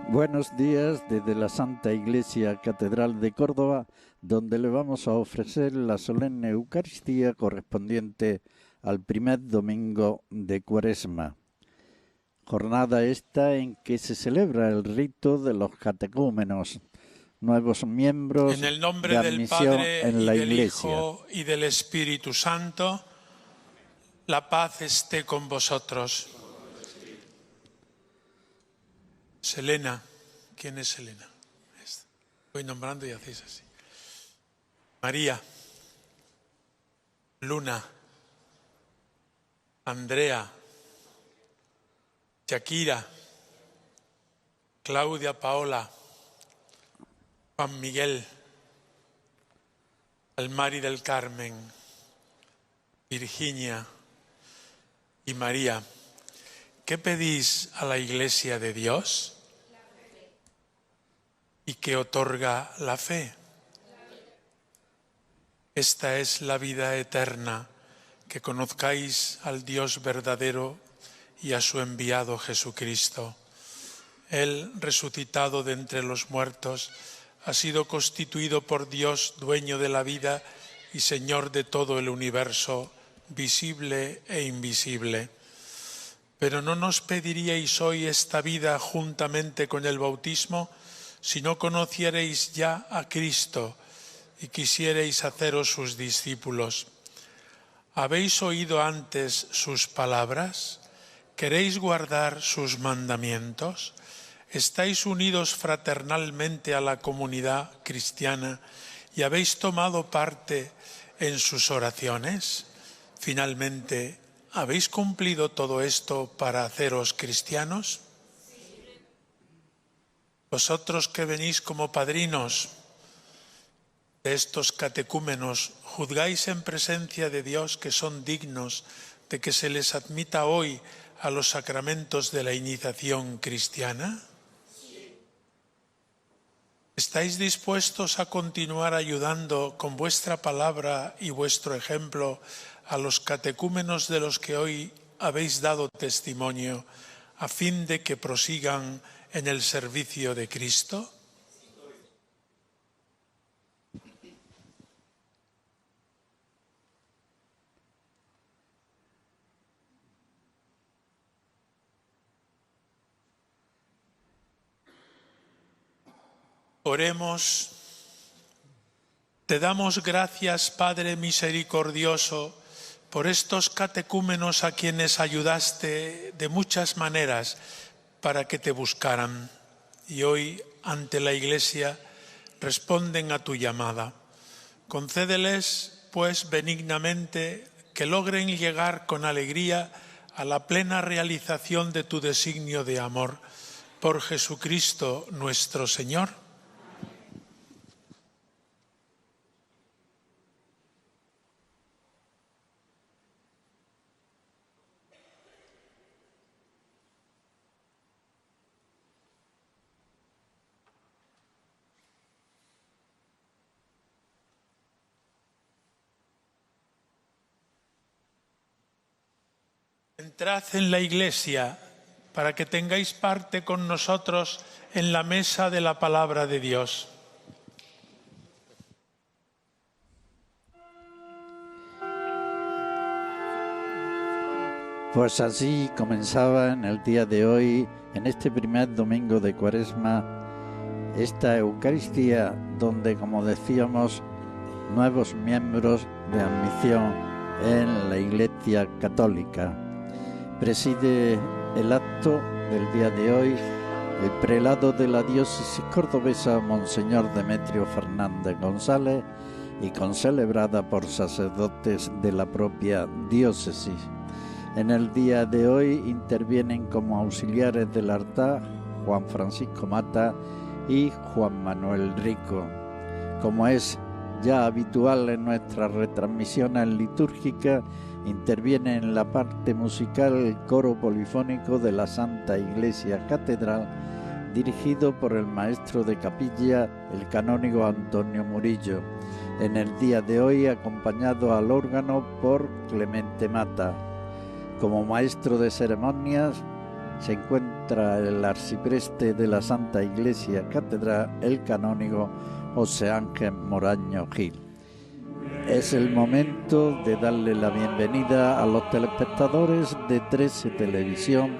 Buenos días desde la Santa Iglesia Catedral de Córdoba, donde le vamos a ofrecer la solemne Eucaristía correspondiente al primer domingo de Cuaresma. Jornada esta en que se celebra el rito de los catecúmenos, nuevos miembros en el nombre de del admisión Padre en y la del Iglesia. Hijo y del Espíritu Santo, la paz esté con vosotros. Selena, ¿quién es Selena? Voy nombrando y hacéis así. María, Luna, Andrea, Shakira, Claudia Paola, Juan Miguel, Almari del Carmen, Virginia y María. ¿Qué pedís a la Iglesia de Dios? ¿Y qué otorga la fe? Esta es la vida eterna, que conozcáis al Dios verdadero y a su enviado Jesucristo. Él, resucitado de entre los muertos, ha sido constituido por Dios dueño de la vida y Señor de todo el universo, visible e invisible. Pero no nos pediríais hoy esta vida juntamente con el bautismo, si no conocierais ya a Cristo y quisierais haceros sus discípulos. ¿Habéis oído antes sus palabras? ¿Queréis guardar sus mandamientos? ¿Estáis unidos fraternalmente a la comunidad cristiana y habéis tomado parte en sus oraciones? Finalmente, ¿habéis cumplido todo esto para haceros cristianos? Vosotros que venís como padrinos de estos catecúmenos, ¿juzgáis en presencia de Dios que son dignos de que se les admita hoy a los sacramentos de la iniciación cristiana? ¿Estáis dispuestos a continuar ayudando con vuestra palabra y vuestro ejemplo a los catecúmenos de los que hoy habéis dado testimonio, a fin de que prosigan en el servicio de Cristo? Oremos. Te damos gracias, Padre misericordioso, por estos catecúmenos a quienes ayudaste de muchas maneras para que te buscaran. Y hoy, ante la Iglesia, responden a tu llamada. Concédeles, pues, benignamente, que logren llegar con alegría a la plena realización de tu designio de amor. Por Jesucristo nuestro Señor. Entrad en la Iglesia para que tengáis parte con nosotros en la mesa de la palabra de Dios. Pues así comenzaba en el día de hoy, en este primer domingo de Cuaresma, esta Eucaristía donde, como decíamos, nuevos miembros de admisión en la Iglesia Católica. Preside el acto del día de hoy el prelado de la diócesis cordobesa, Monseñor Demetrio Fernández González, y concelebrada por sacerdotes de la propia diócesis. En el día de hoy intervienen como auxiliares del altar Juan Francisco Mata y Juan Manuel Rico. Como es ya habitual en nuestras retransmisiones litúrgicas, interviene en la parte musical el coro polifónico de la Santa Iglesia Catedral, dirigido por el maestro de capilla, el canónigo Antonio Murillo. En el día de hoy acompañado al órgano por Clemente Mata. Como maestro de ceremonias se encuentra el arcipreste de la Santa Iglesia Catedral, el canónigo José Ángel Moraño Gil. Es el momento de darle la bienvenida a los telespectadores de 13 Televisión,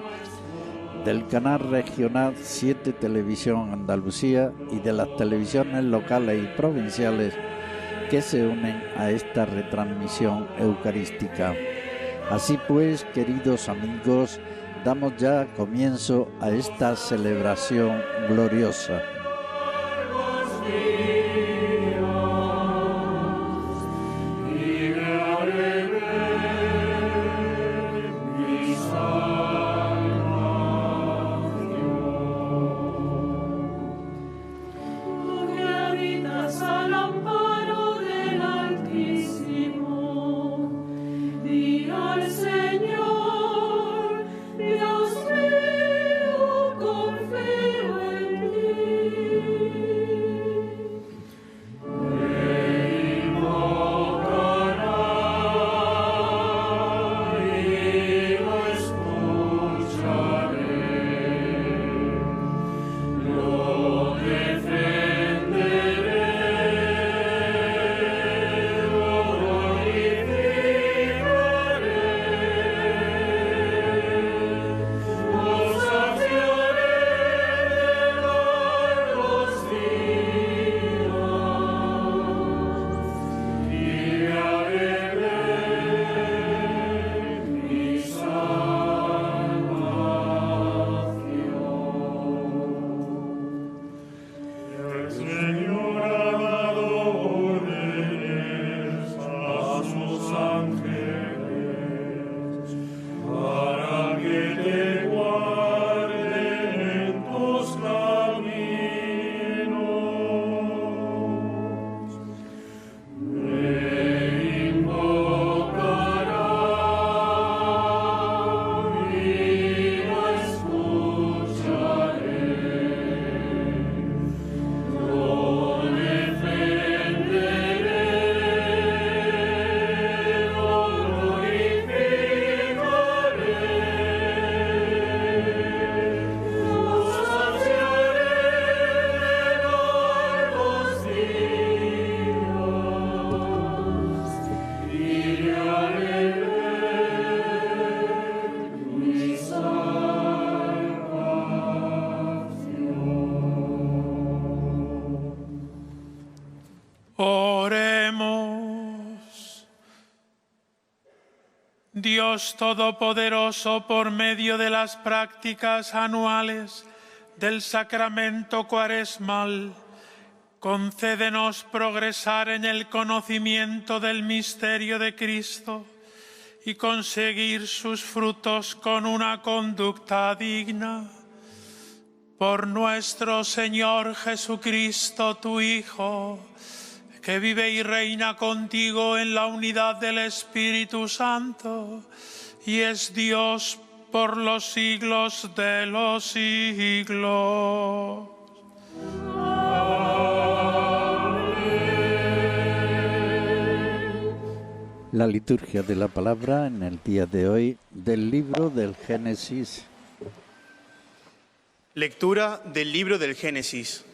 del canal regional 7 Televisión Andalucía y de las televisiones locales y provinciales que se unen a esta retransmisión eucarística. Así pues, queridos amigos, damos ya comienzo a esta celebración gloriosa. Dios Todopoderoso, por medio de las prácticas anuales del sacramento cuaresmal, concédenos progresar en el conocimiento del misterio de Cristo y conseguir sus frutos con una conducta digna. Por nuestro Señor Jesucristo, tu Hijo, que vive y reina contigo en la unidad del Espíritu Santo, y es Dios por los siglos de los siglos. La liturgia de la palabra en el día de hoy del libro del Génesis. Lectura del libro del Génesis.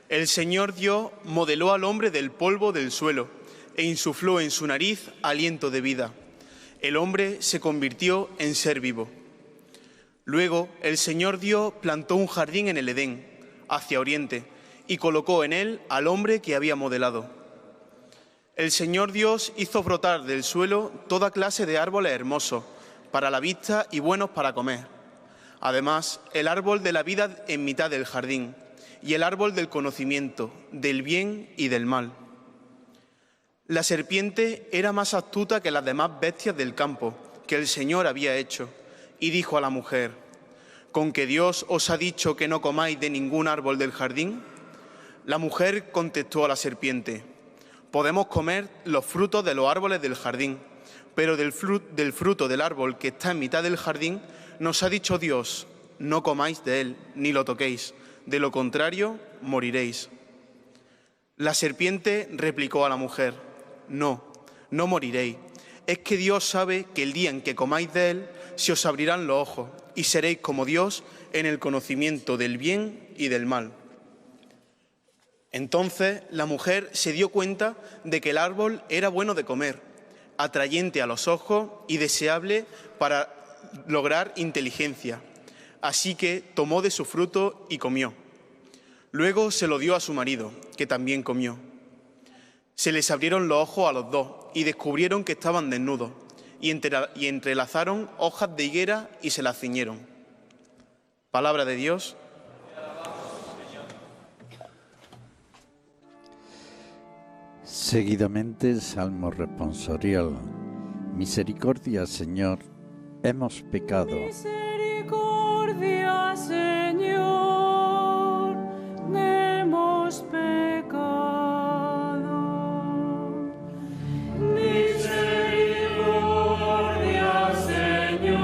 El Señor Dios modeló al hombre del polvo del suelo e insufló en su nariz aliento de vida. El hombre se convirtió en ser vivo. Luego el Señor Dios plantó un jardín en el Edén, hacia oriente, y colocó en él al hombre que había modelado. El Señor Dios hizo brotar del suelo toda clase de árboles hermosos, para la vista y buenos para comer. Además, el árbol de la vida en mitad del jardín, y el árbol del conocimiento, del bien y del mal. La serpiente era más astuta que las demás bestias del campo que el Señor había hecho, y dijo a la mujer: ¿con que Dios os ha dicho que no comáis de ningún árbol del jardín? La mujer contestó a la serpiente: podemos comer los frutos de los árboles del jardín, pero del fruto del árbol que está en mitad del jardín nos ha dicho Dios: no comáis de él, ni lo toquéis, de lo contrario, moriréis. La serpiente replicó a la mujer: no, no moriréis. Es que Dios sabe que el día en que comáis de él, se os abrirán los ojos y seréis como Dios en el conocimiento del bien y del mal. Entonces la mujer se dio cuenta de que el árbol era bueno de comer, atrayente a los ojos y deseable para lograr inteligencia. Así que tomó de su fruto y comió. Luego se lo dio a su marido, que también comió. Se les abrieron los ojos a los dos y descubrieron que estaban desnudos, y entrelazaron hojas de higuera y se las ciñeron. Palabra de Dios. Seguidamente, Salmo responsorial. Misericordia, Señor, hemos pecado. Misericordia, Señor, hemos pecado. Misericordia, Señor,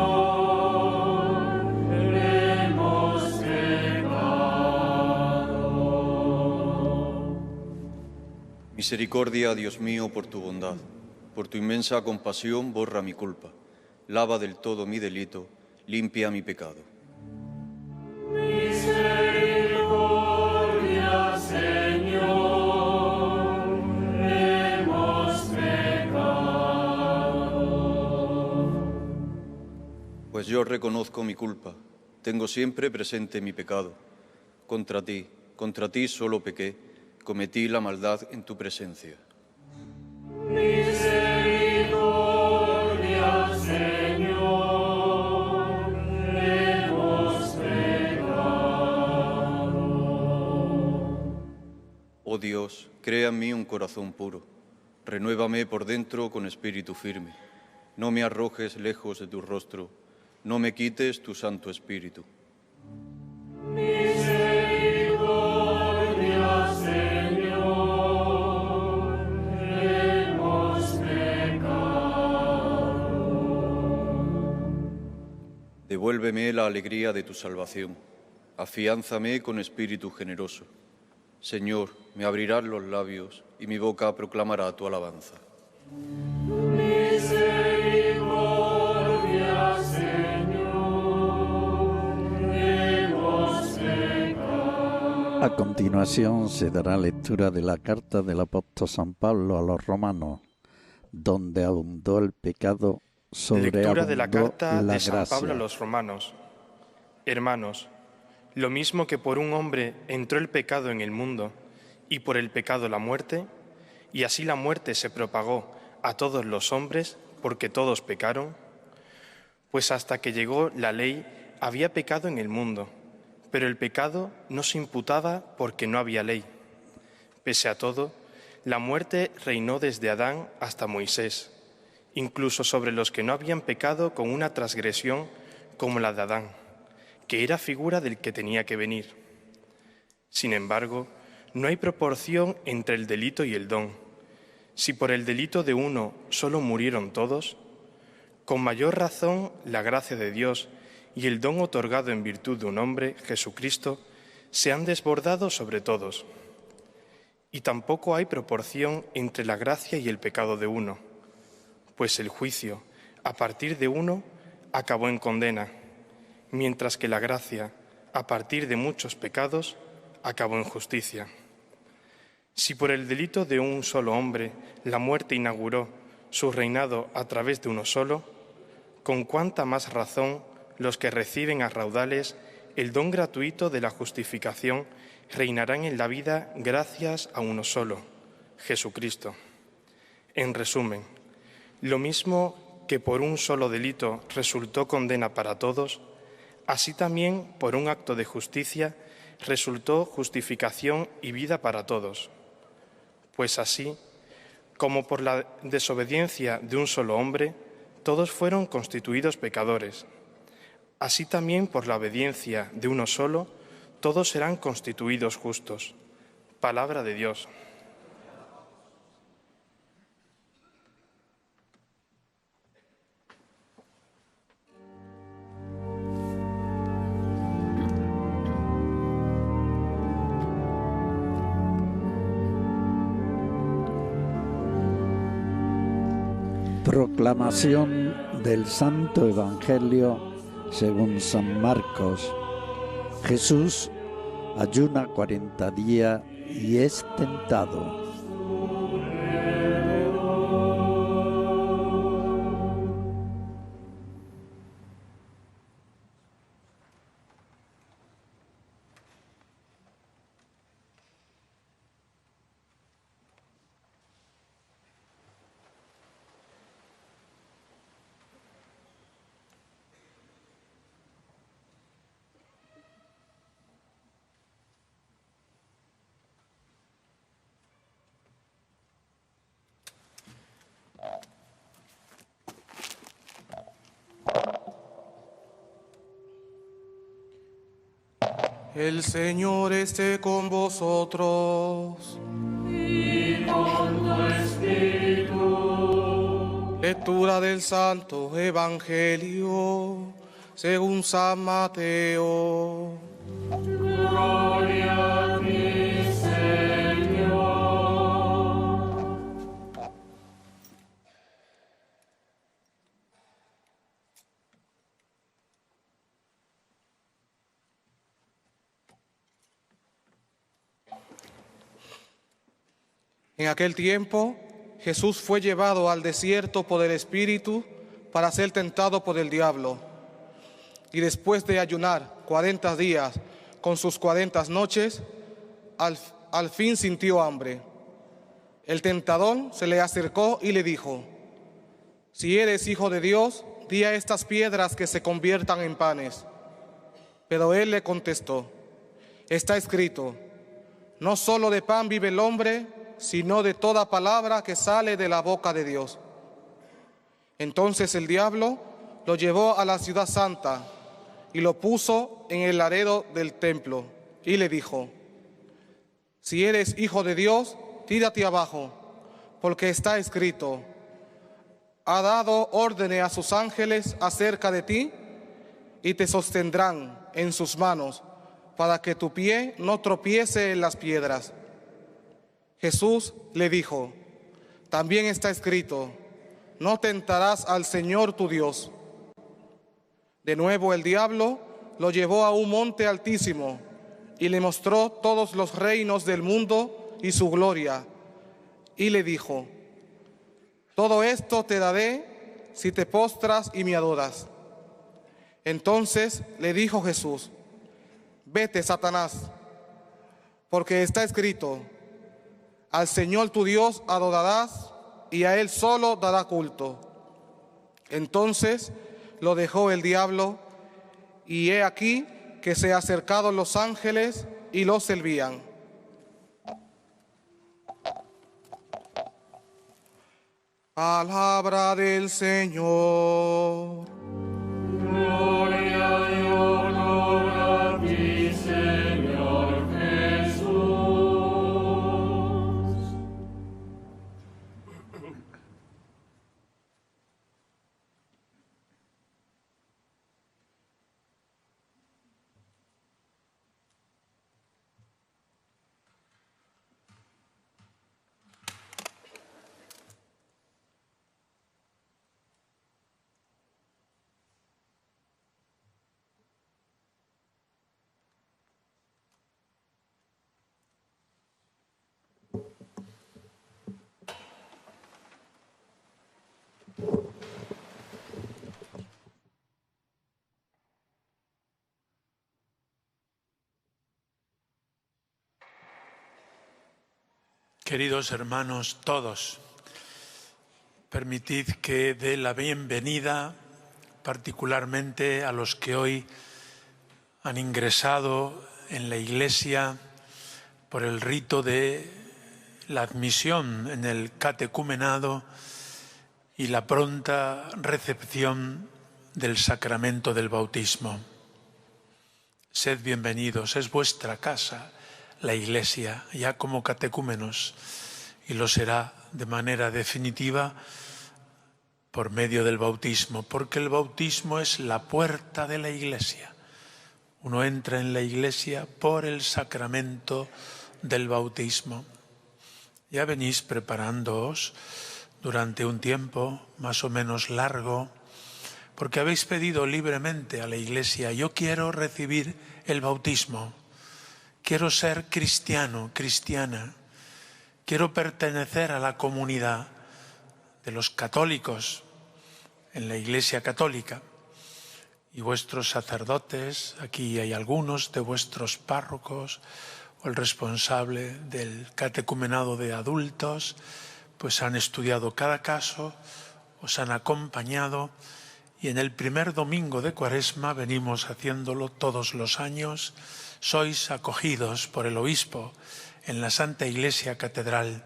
hemos pecado. Misericordia, Dios mío, por tu bondad, por tu inmensa compasión, borra mi culpa. Lava del todo mi delito, limpia mi pecado. Misericordia, Señor, hemos pecado. Pues yo reconozco mi culpa, tengo siempre presente mi pecado. Contra ti solo pequé, cometí la maldad en tu presencia. Misericordia, Señor, hemos pecado. Oh Dios, crea en mí un corazón puro, renuévame por dentro con espíritu firme. No me arrojes lejos de tu rostro, no me quites tu Santo Espíritu. Misericordia, Señor, hemos pecado. Devuélveme la alegría de tu salvación, afiánzame con espíritu generoso. Señor, me abrirán los labios y mi boca proclamará tu alabanza. Misericordia, Señor, hemos pecado. A continuación se dará lectura de la carta del apóstol San Pablo a los romanos, donde abundó el pecado, Lectura de la sobreabundó carta la de San gracia. Pablo a los romanos. Hermanos, lo mismo que por un hombre entró el pecado en el mundo, y por el pecado la muerte, y así la muerte se propagó a todos los hombres, porque todos pecaron, pues hasta que llegó la ley había pecado en el mundo, pero el pecado no se imputaba porque no había ley. Pese a todo, la muerte reinó desde Adán hasta Moisés, incluso sobre los que no habían pecado con una transgresión como la de Adán, que era figura del que tenía que venir. Sin embargo, no hay proporción entre el delito y el don. Si por el delito de uno solo murieron todos, con mayor razón la gracia de Dios y el don otorgado en virtud de un hombre, Jesucristo, se han desbordado sobre todos. Y tampoco hay proporción entre la gracia y el pecado de uno, pues el juicio, a partir de uno, acabó en condena, mientras que la gracia, a partir de muchos pecados, acabó en justicia. Si por el delito de un solo hombre la muerte inauguró su reinado a través de uno solo, con cuánta más razón los que reciben a raudales el don gratuito de la justificación reinarán en la vida gracias a uno solo, Jesucristo. En resumen, lo mismo que por un solo delito resultó condena para todos, así también por un acto de justicia resultó justificación y vida para todos. Pues así, como por la desobediencia de un solo hombre, todos fueron constituidos pecadores, así también por la obediencia de uno solo, todos serán constituidos justos. Palabra de Dios. Proclamación del Santo Evangelio según San Marcos. Jesús ayuna 40 días y es tentado. El Señor esté con vosotros. Y con tu espíritu. Lectura del Santo Evangelio según San Mateo. Gloria a ti, Señor. En aquel tiempo, Jesús fue llevado al desierto por el Espíritu para ser tentado por el diablo. Y después de ayunar 40 días con sus 40 noches, al fin sintió hambre. El tentador se le acercó y le dijo: si eres hijo de Dios, di a estas piedras que se conviertan en panes. Pero él le contestó: está escrito, no solo de pan vive el hombre, sino de toda palabra que sale de la boca de Dios. Entonces el diablo lo llevó a la ciudad santa y lo puso en el laredo del templo y le dijo: si eres hijo de Dios, tírate abajo, porque está escrito, ha dado órdenes a sus ángeles acerca de ti y te sostendrán en sus manos para que tu pie no tropiece en las piedras. Jesús le dijo: también está escrito, no tentarás al Señor tu Dios. De nuevo el diablo lo llevó a un monte altísimo y le mostró todos los reinos del mundo y su gloria. Y le dijo: todo esto te daré si te postras y me adoras. Entonces le dijo Jesús: vete, Satanás, porque está escrito, al Señor tu Dios adorarás y a Él solo dará culto. Entonces lo dejó el diablo, y he aquí que se acercaron los ángeles y lo servían. Palabra del Señor. Gloria y honor a ti, Señor Jesús. Queridos hermanos todos, permitid que dé la bienvenida particularmente a los que hoy han ingresado en la Iglesia por el rito de la admisión en el catecumenado y la pronta recepción del sacramento del bautismo. Sed bienvenidos, es vuestra casa, la Iglesia, ya como catecúmenos, y lo será de manera definitiva por medio del bautismo, porque el bautismo es la puerta de la Iglesia. Uno entra en la Iglesia por el sacramento del bautismo. Ya venís preparándoos durante un tiempo más o menos largo porque habéis pedido libremente a la Iglesia: yo quiero recibir el bautismo, quiero ser cristiano, cristiana, quiero pertenecer a la comunidad de los católicos en la Iglesia católica. Y vuestros sacerdotes, aquí hay algunos de vuestros párrocos, o el responsable del catecumenado de adultos, pues han estudiado cada caso, os han acompañado, y en el primer domingo de Cuaresma venimos haciéndolo todos los años. Sois acogidos por el obispo en la Santa Iglesia Catedral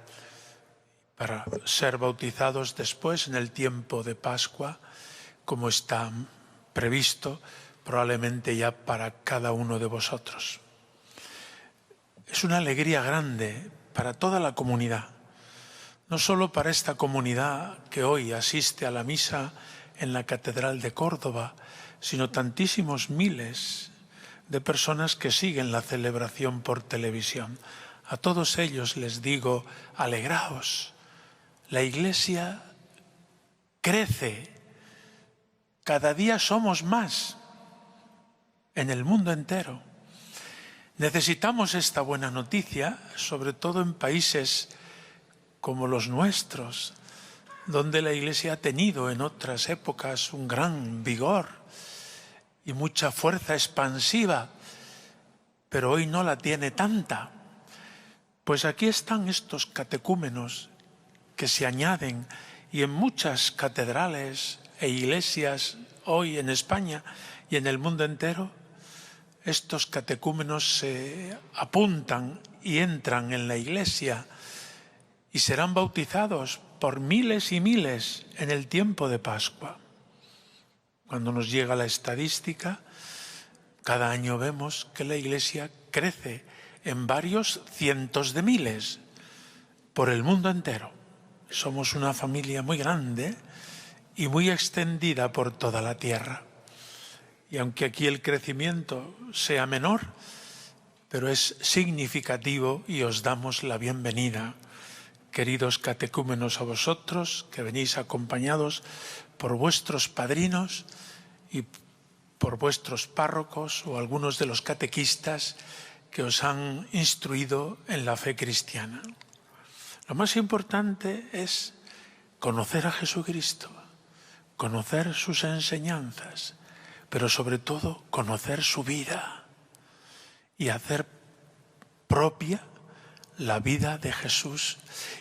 para ser bautizados después en el tiempo de Pascua, como está previsto probablemente ya para cada uno de vosotros. Es una alegría grande para toda la comunidad, no solo para esta comunidad que hoy asiste a la misa en la Catedral de Córdoba, sino tantísimos miles de personas que siguen la celebración por televisión. A todos ellos les digo: alegraos, la Iglesia crece, cada día somos más en el mundo entero. Necesitamos esta buena noticia, sobre todo en países como los nuestros, donde la Iglesia ha tenido en otras épocas un gran vigor y mucha fuerza expansiva, pero hoy no la tiene tanta. Pues aquí están estos catecúmenos que se añaden, y en muchas catedrales e iglesias hoy en España y en el mundo entero, estos catecúmenos se apuntan y entran en la Iglesia y serán bautizados por miles y miles en el tiempo de Pascua. Cuando nos llega la estadística, cada año vemos que la Iglesia crece en varios cientos de miles por el mundo entero. Somos una familia muy grande y muy extendida por toda la tierra. Y aunque aquí el crecimiento sea menor, pero es significativo, y os damos la bienvenida, queridos catecúmenos, a vosotros que venís acompañados por vuestros padrinos y por vuestros párrocos o algunos de los catequistas que os han instruido en la fe cristiana. Lo más importante es conocer a Jesucristo, conocer sus enseñanzas, pero sobre todo conocer su vida y hacer propia la vida de Jesús.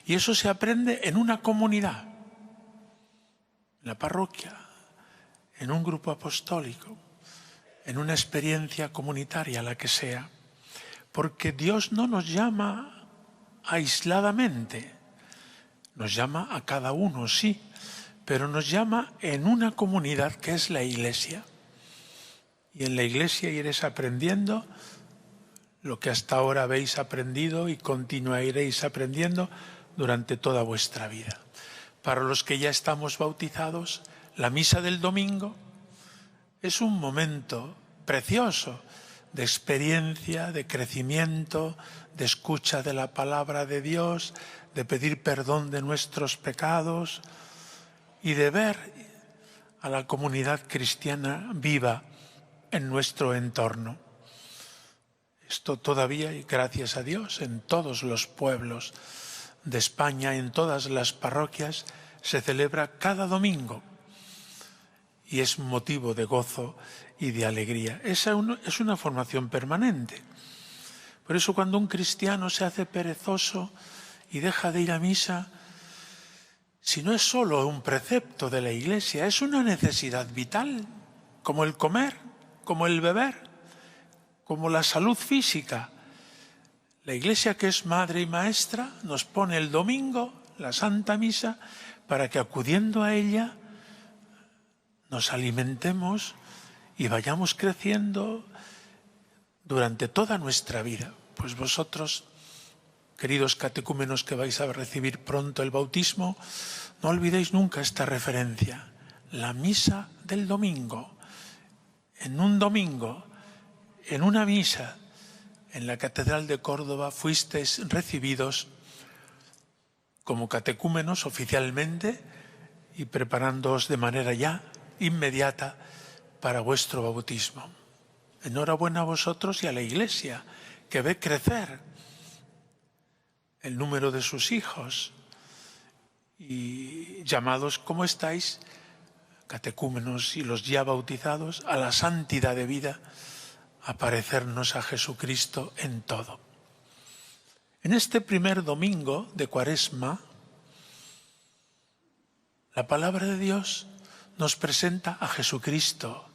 Y eso se aprende en una comunidad, en la parroquia, en un grupo apostólico, en una experiencia comunitaria, la que sea. Porque Dios no nos llama aisladamente, nos llama a cada uno, sí, pero nos llama en una comunidad que es la Iglesia. Y en la Iglesia iréis aprendiendo lo que hasta ahora habéis aprendido y continuaréis aprendiendo durante toda vuestra vida. Para los que ya estamos bautizados, la misa del domingo es un momento precioso de experiencia, de crecimiento, de escucha de la palabra de Dios, de pedir perdón de nuestros pecados y de ver a la comunidad cristiana viva en nuestro entorno. Esto todavía, y gracias a Dios, en todos los pueblos de España, en todas las parroquias, se celebra cada domingo y es motivo de gozo y de alegría. Esa es una formación permanente. Por eso cuando un cristiano se hace perezoso y deja de ir a misa, si no es solo un precepto de la Iglesia, es una necesidad vital, como el comer, como el beber, como la salud física. La Iglesia, que es madre y maestra, nos pone el domingo, la Santa Misa, para que acudiendo a ella nos alimentemos y vayamos creciendo durante toda nuestra vida. Pues vosotros, queridos catecúmenos que vais a recibir pronto el bautismo, no olvidéis nunca esta referencia, la misa del domingo. En un domingo, en una misa, en la Catedral de Córdoba, fuisteis recibidos como catecúmenos oficialmente y preparándoos de manera ya inmediata para vuestro bautismo. Enhorabuena a vosotros y a la Iglesia, que ve crecer el número de sus hijos y llamados como estáis, catecúmenos y los ya bautizados, a la santidad de vida, a parecernos a Jesucristo en todo. En este primer domingo de Cuaresma, la palabra de Dios nos presenta a Jesucristo,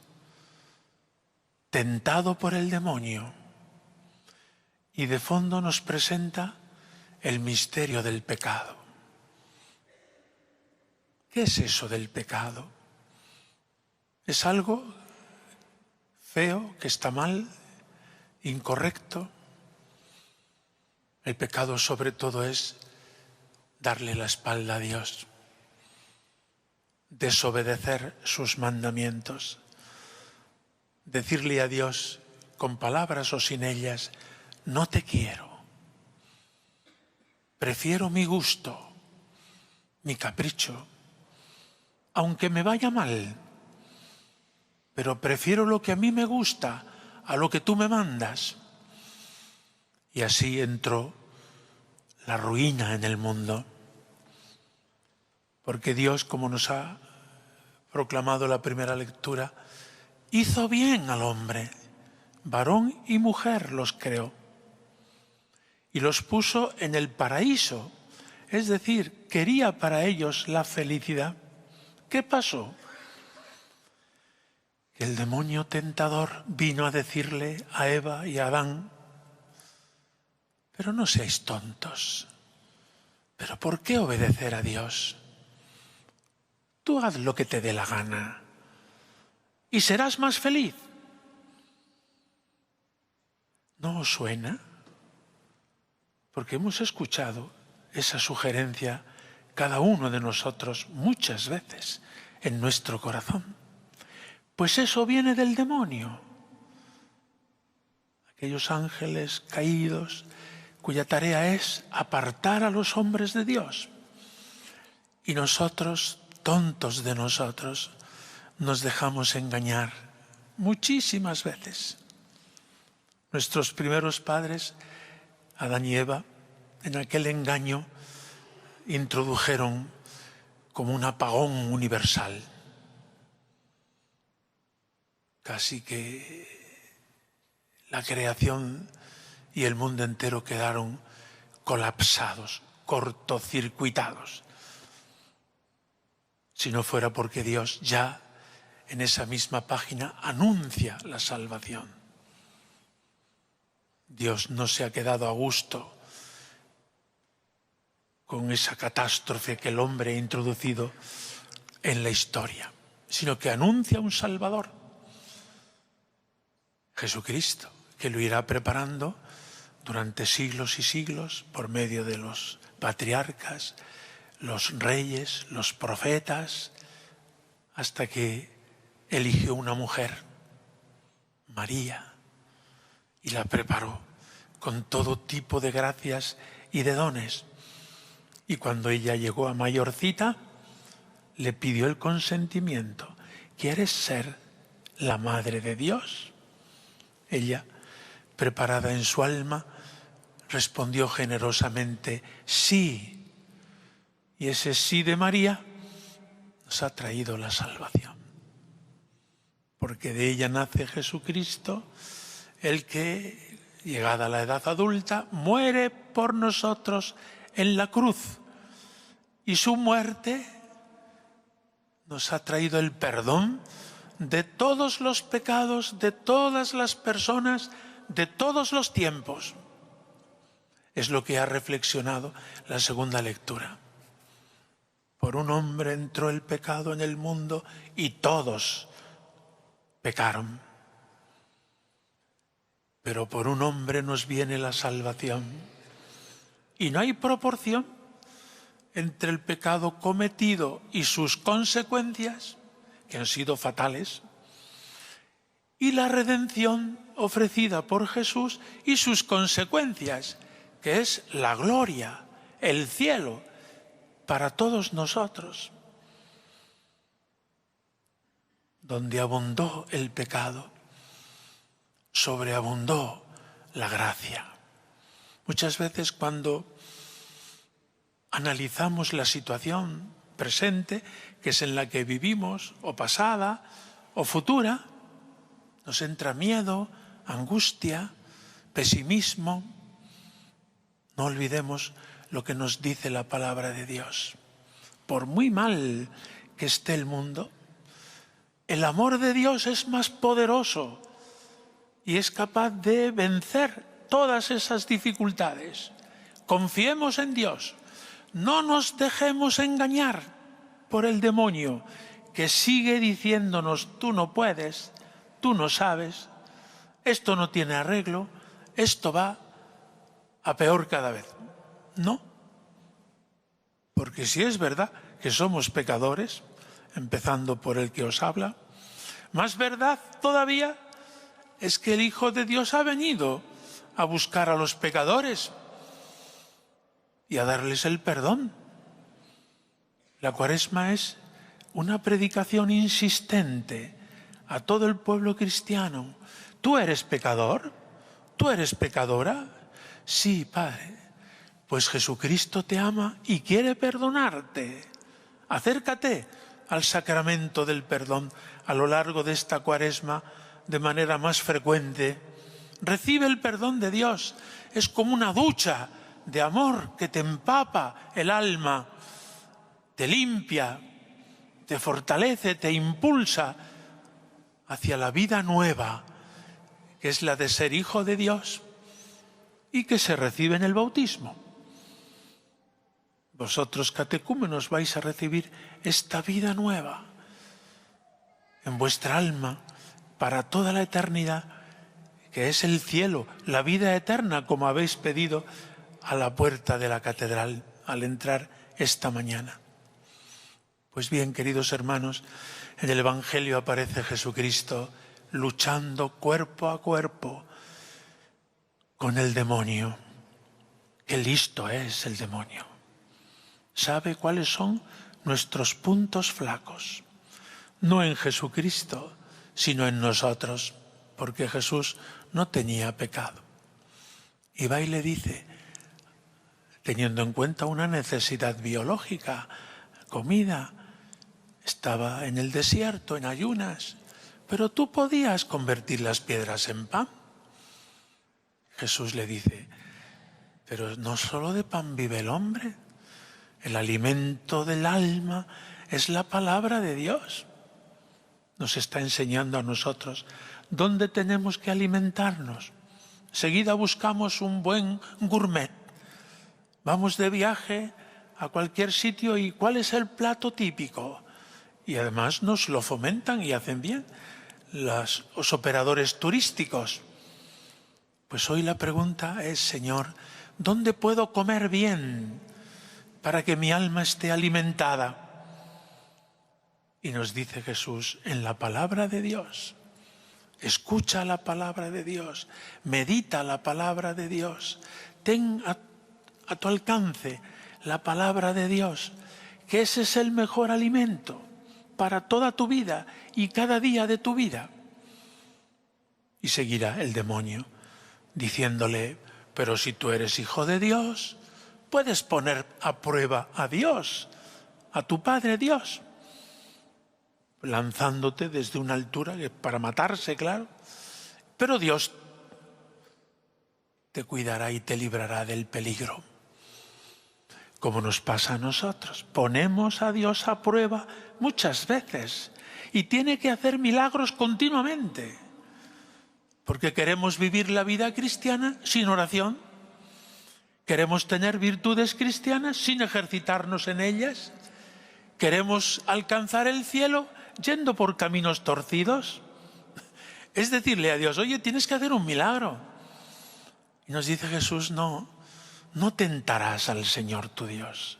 tentado por el demonio, y de fondo nos presenta el misterio del pecado. ¿Qué es eso del pecado? ¿Es algo feo, que está mal, incorrecto? El pecado sobre todo es darle la espalda a Dios, desobedecer sus mandamientos, decirle a Dios con palabras o sin ellas: no te quiero, prefiero mi gusto, mi capricho, aunque me vaya mal, pero prefiero lo que a mí me gusta a lo que tú me mandas. Y así entró la ruina en el mundo, porque Dios, como nos ha proclamado la primera lectura, hizo bien al hombre, varón y mujer los creó, y los puso en el paraíso, es decir, quería para ellos la felicidad. ¿Qué pasó? Que el demonio tentador vino a decirle a Eva y a Adán: pero no seáis tontos, ¿pero por qué obedecer a Dios? Tú haz lo que te dé la gana y serás más feliz. ¿No os suena? Porque hemos escuchado esa sugerencia cada uno de nosotros muchas veces en nuestro corazón. Pues eso viene del demonio. Aquellos ángeles caídos cuya tarea es apartar a los hombres de Dios. Y nosotros, tontos de nosotros, nos dejamos engañar muchísimas veces. Nuestros primeros padres, Adán y Eva, en aquel engaño introdujeron como un apagón universal. Casi que la creación y el mundo entero quedaron colapsados, cortocircuitados. Si no fuera porque Dios ya en esa misma página anuncia la salvación. Dios no se ha quedado a gusto con esa catástrofe que el hombre ha introducido en la historia, sino que anuncia un Salvador, Jesucristo, que lo irá preparando durante siglos y siglos por medio de los patriarcas, los reyes, los profetas, hasta que eligió una mujer, María, y la preparó con todo tipo de gracias y de dones. Y cuando ella llegó a mayorcita, le pidió el consentimiento. ¿Quieres ser la madre de Dios? Ella, preparada en su alma, respondió generosamente: sí. Y ese sí de María nos ha traído la salvación. Porque de ella nace Jesucristo, el que, llegada a la edad adulta, muere por nosotros en la cruz. Y su muerte nos ha traído el perdón de todos los pecados, de todas las personas, de todos los tiempos. Es lo que ha reflexionado la segunda lectura. Por un hombre entró el pecado en el mundo y todos pecaron. Pero por un hombre nos viene la salvación. Y no hay proporción entre el pecado cometido y sus consecuencias, que han sido fatales, y la redención ofrecida por Jesús y sus consecuencias, que es la gloria, el cielo, para todos nosotros. donde abundó el pecado, sobreabundó la gracia. Muchas veces cuando analizamos la situación presente, que es en la que vivimos, o pasada, o futura, nos entra miedo, angustia, pesimismo. No olvidemos lo que nos dice la palabra de Dios. Por muy mal que esté el mundo, el amor de Dios es más poderoso y es capaz de vencer todas esas dificultades. Confiemos en Dios. No nos dejemos engañar por el demonio, que sigue diciéndonos: tú no puedes, tú no sabes, esto no tiene arreglo, esto va a peor cada vez. No, porque si es verdad que somos pecadores, empezando por el que os habla, más verdad todavía es que el Hijo de Dios ha venido a buscar a los pecadores y a darles el perdón. La Cuaresma es una predicación insistente a todo el pueblo cristiano. ¿Tú eres pecador? ¿Tú eres pecadora? Sí, Padre. Pues Jesucristo te ama y quiere perdonarte. Acércate al sacramento del perdón a lo largo de esta Cuaresma de manera más frecuente. Recibe el perdón de Dios. Es como una ducha de amor que te empapa el alma, te limpia, te fortalece, te impulsa hacia la vida nueva, que es la de ser hijo de Dios y que se recibe en el bautismo. Vosotros, catecúmenos, vais a recibir esta vida nueva en vuestra alma para toda la eternidad, que es el cielo, la vida eterna, como habéis pedido a la puerta de la catedral al entrar esta mañana. Pues bien, queridos hermanos, en el Evangelio aparece Jesucristo luchando cuerpo a cuerpo con el demonio. Qué listo es el demonio. Sabe cuáles son nuestros puntos flacos. No en Jesucristo, sino en nosotros, porque Jesús no tenía pecado. Y va y le dice, teniendo en cuenta una necesidad biológica, comida, estaba en el desierto, en ayunas, pero tú podías convertir las piedras en pan. Jesús le dice, pero no solo de pan vive el hombre, el alimento del alma es la palabra de Dios. Nos está enseñando a nosotros dónde tenemos que alimentarnos. Enseguida buscamos un buen gourmet. Vamos de viaje a cualquier sitio y ¿cuál es el plato típico? Y además nos lo fomentan y hacen bien los operadores turísticos. Pues hoy la pregunta es, Señor, ¿dónde puedo comer bien para que mi alma esté alimentada? Y nos dice Jesús, en la palabra de Dios. Escucha la palabra de Dios, medita la palabra de Dios, ten a tu alcance la palabra de Dios, que ese es el mejor alimento para toda tu vida y cada día de tu vida. Y seguirá el demonio diciéndole, pero si tú eres hijo de Dios, puedes poner a prueba a Dios, a tu Padre Dios, lanzándote desde una altura para matarse, claro, pero Dios te cuidará y te librará del peligro. Como nos pasa a nosotros, ponemos a Dios a prueba muchas veces y tiene que hacer milagros continuamente, porque queremos vivir la vida cristiana sin oración, queremos tener virtudes cristianas sin ejercitarnos en ellas, queremos alcanzar el cielo yendo por caminos torcidos. Es decirle a Dios, oye, tienes que hacer un milagro. Y nos dice Jesús, no tentarás al Señor tu Dios.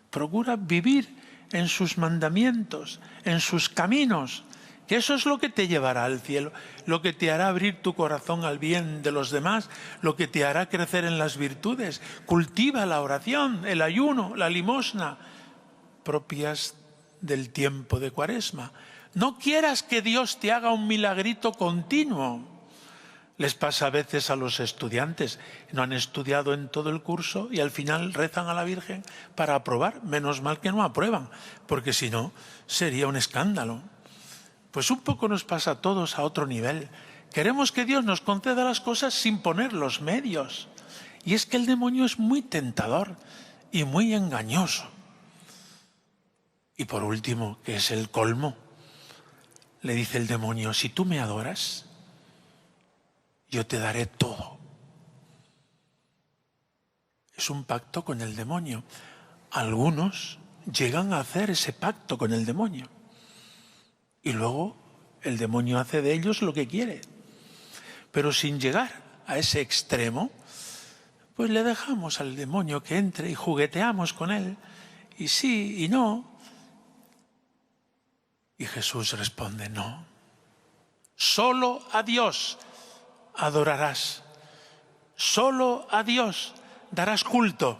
Procura vivir en sus mandamientos, en sus caminos, que eso es lo que te llevará al cielo, lo que te hará abrir tu corazón al bien de los demás, lo que te hará crecer en las virtudes. Cultiva la oración, el ayuno, la limosna, propias del tiempo de Cuaresma. No quieras que Dios te haga un milagrito continuo. Les pasa a veces a los estudiantes, no han estudiado en todo el curso y al final rezan a la Virgen para aprobar. Menos mal que no aprueban, porque si no sería un escándalo. Pues un poco nos pasa a todos a otro nivel. Queremos que Dios nos conceda las cosas sin poner los medios. Y es que el demonio es muy tentador y muy engañoso. Y por último, que es el colmo, le dice el demonio: si tú me adoras, yo te daré todo. Es un pacto con el demonio. Algunos llegan a hacer ese pacto con el demonio. Y luego el demonio hace de ellos lo que quiere. Pero sin llegar a ese extremo, pues le dejamos al demonio que entre y jugueteamos con él. Y sí y no. Y Jesús responde: no. Solo a Dios adorarás. Solo a Dios darás culto.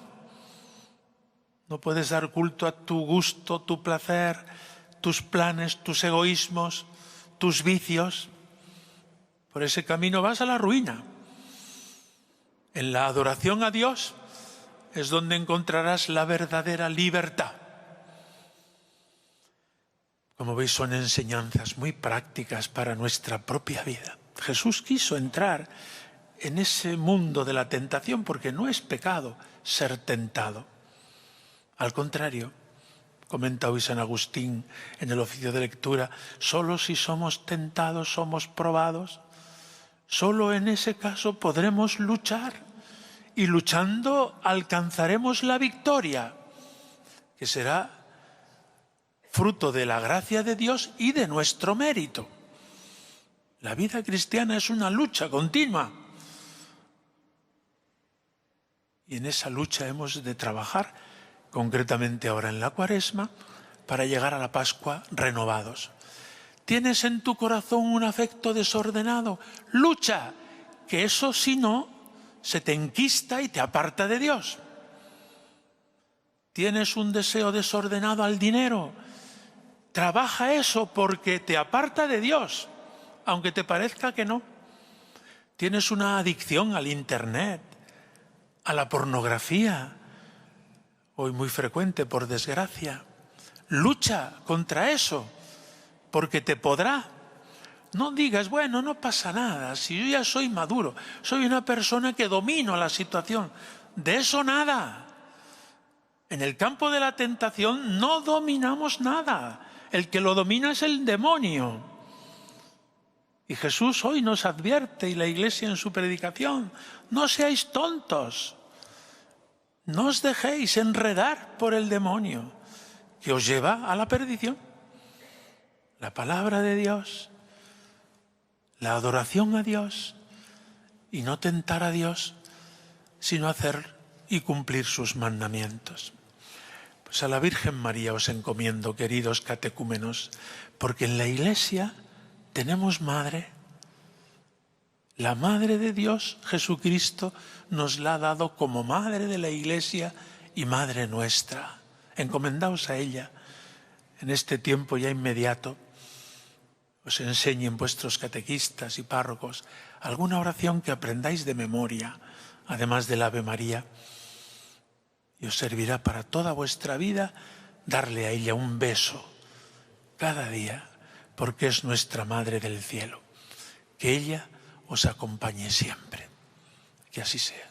No puedes dar culto a tu gusto, tu placer, tus planes, tus egoísmos, tus vicios. Por ese camino vas a la ruina. En la adoración a Dios es donde encontrarás la verdadera libertad. Como veis, son enseñanzas muy prácticas para nuestra propia vida. Jesús quiso entrar en ese mundo de la tentación porque no es pecado ser tentado. Al contrario, comenta hoy San Agustín en el oficio de lectura, solo si somos tentados somos probados. Solo en ese caso podremos luchar y luchando alcanzaremos la victoria, que será fruto de la gracia de Dios y de nuestro mérito. La vida cristiana es una lucha continua. Y en esa lucha hemos de trabajar, concretamente ahora en la Cuaresma, para llegar a la Pascua renovados. ¿Tienes en tu corazón un afecto desordenado? Lucha, que eso si no, se te enquista y te aparta de Dios. ¿Tienes un deseo desordenado al dinero? Trabaja eso porque te aparta de Dios, aunque te parezca que no. ¿Tienes una adicción al internet, a la pornografía? Hoy muy frecuente, por desgracia. Lucha contra eso, porque te podrá. No digas, bueno, no pasa nada, si yo ya soy maduro, soy una persona que domino la situación. De eso nada. En el campo de la tentación no dominamos nada. El que lo domina es el demonio. Y Jesús hoy nos advierte, y la Iglesia en su predicación: no seáis tontos, no os dejéis enredar por el demonio, que os lleva a la perdición. La palabra de Dios, la adoración a Dios, y no tentar a Dios, sino hacer y cumplir sus mandamientos. Pues a la Virgen María os encomiendo, queridos catecúmenos, porque en la Iglesia tenemos madre. La Madre de Dios, Jesucristo, nos la ha dado como Madre de la Iglesia y Madre nuestra. Encomendaos a ella en este tiempo ya inmediato. Os enseñen vuestros catequistas y párrocos alguna oración que aprendáis de memoria, además del Ave María. Y os servirá para toda vuestra vida darle a ella un beso cada día, porque es nuestra Madre del Cielo. Que ella os acompañe siempre. Que así sea.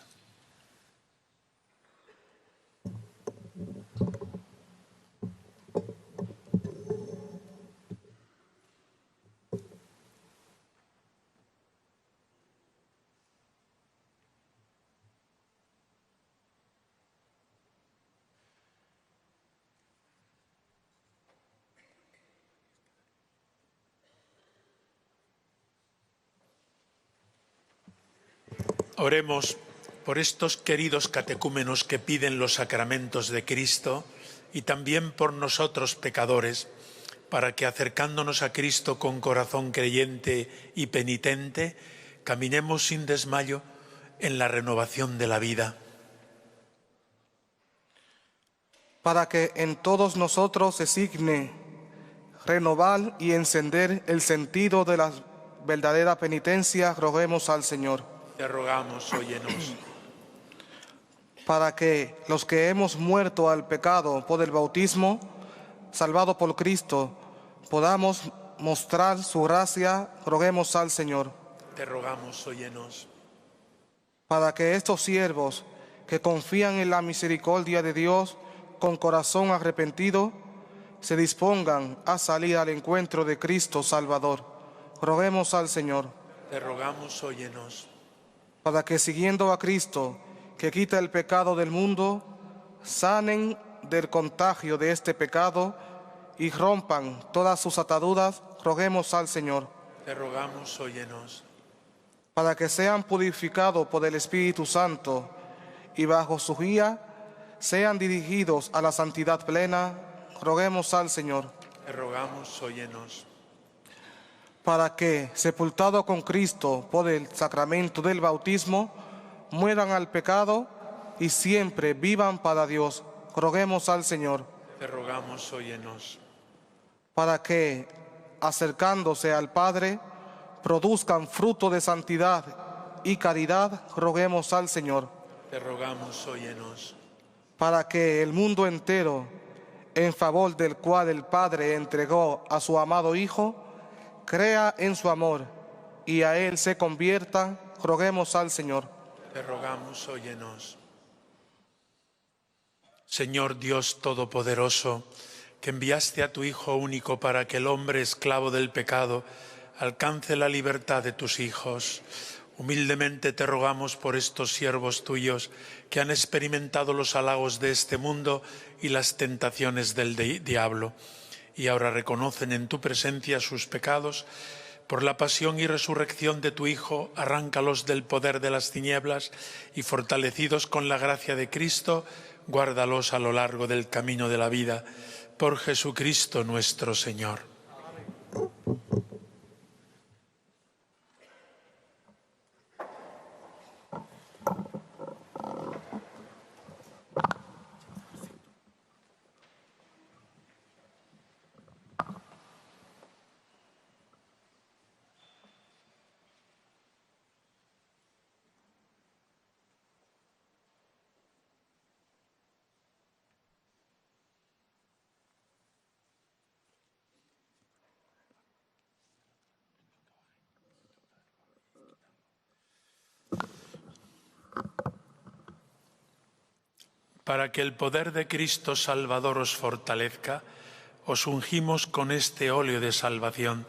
Oremos por estos queridos catecúmenos que piden los sacramentos de Cristo y también por nosotros pecadores, para que acercándonos a Cristo con corazón creyente y penitente, caminemos sin desmayo en la renovación de la vida. Para que en todos nosotros se signe renovar y encender el sentido de la verdadera penitencia, roguemos al Señor. Te rogamos, óyenos. Para que los que hemos muerto al pecado por el bautismo, salvado por Cristo, podamos mostrar su gracia, roguemos al Señor. Te rogamos, óyenos. Para que estos siervos que confían en la misericordia de Dios con corazón arrepentido, se dispongan a salir al encuentro de Cristo Salvador. Roguemos al Señor. Te rogamos, óyenos. Para que siguiendo a Cristo, que quita el pecado del mundo, sanen del contagio de este pecado y rompan todas sus ataduras, roguemos al Señor. Te rogamos, óyenos. Para que sean purificados por el Espíritu Santo y bajo su guía sean dirigidos a la santidad plena, roguemos al Señor. Te rogamos, óyenos. Para que, sepultados con Cristo por el sacramento del bautismo, mueran al pecado y siempre vivan para Dios, roguemos al Señor. Te rogamos, óyenos. Para que, acercándose al Padre, produzcan fruto de santidad y caridad, roguemos al Señor. Te rogamos, óyenos. Para que el mundo entero, en favor del cual el Padre entregó a su amado Hijo, crea en su amor y a Él se convierta, roguemos al Señor. Te rogamos, óyenos. Señor Dios Todopoderoso, que enviaste a tu Hijo único para que el hombre esclavo del pecado alcance la libertad de tus hijos. Humildemente te rogamos por estos siervos tuyos que han experimentado los halagos de este mundo y las tentaciones del diablo, y ahora reconocen en tu presencia sus pecados. Por la pasión y resurrección de tu Hijo, arráncalos del poder de las tinieblas y, fortalecidos con la gracia de Cristo, guárdalos a lo largo del camino de la vida. Por Jesucristo nuestro Señor. Para que el poder de Cristo Salvador os fortalezca, os ungimos con este óleo de salvación,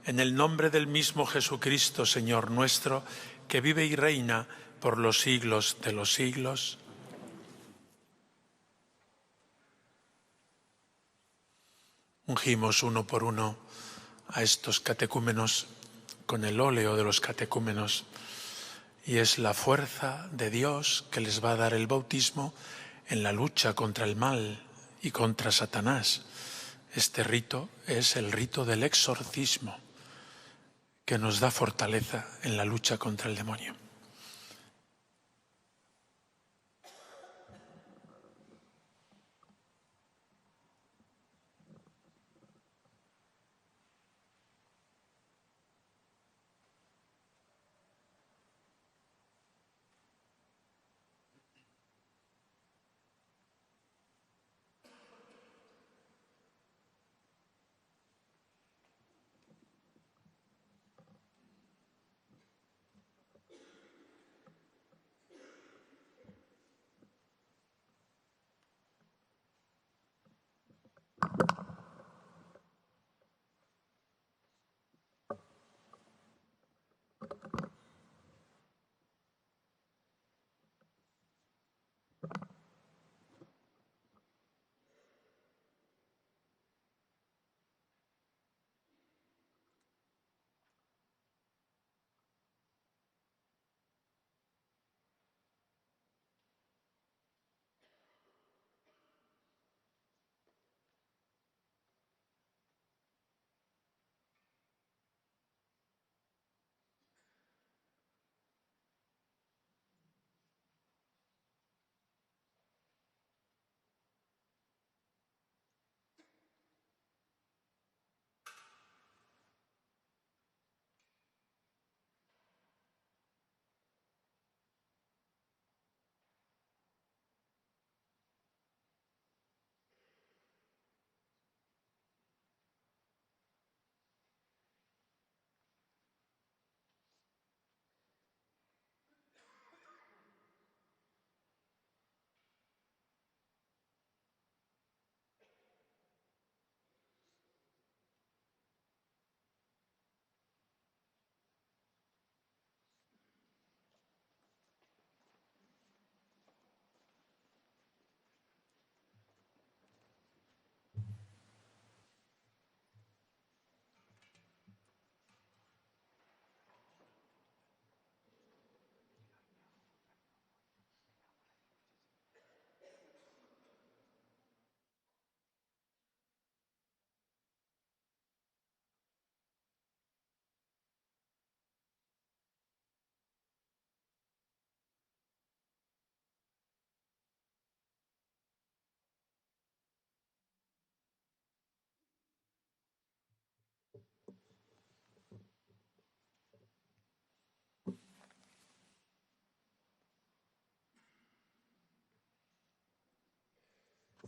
en el nombre del mismo Jesucristo, Señor nuestro, que vive y reina por los siglos de los siglos. Ungimos uno por uno a estos catecúmenos con el óleo de los catecúmenos, y es la fuerza de Dios que les va a dar el bautismo en la lucha contra el mal y contra Satanás. Este rito es el rito del exorcismo, que nos da fortaleza en la lucha contra el demonio.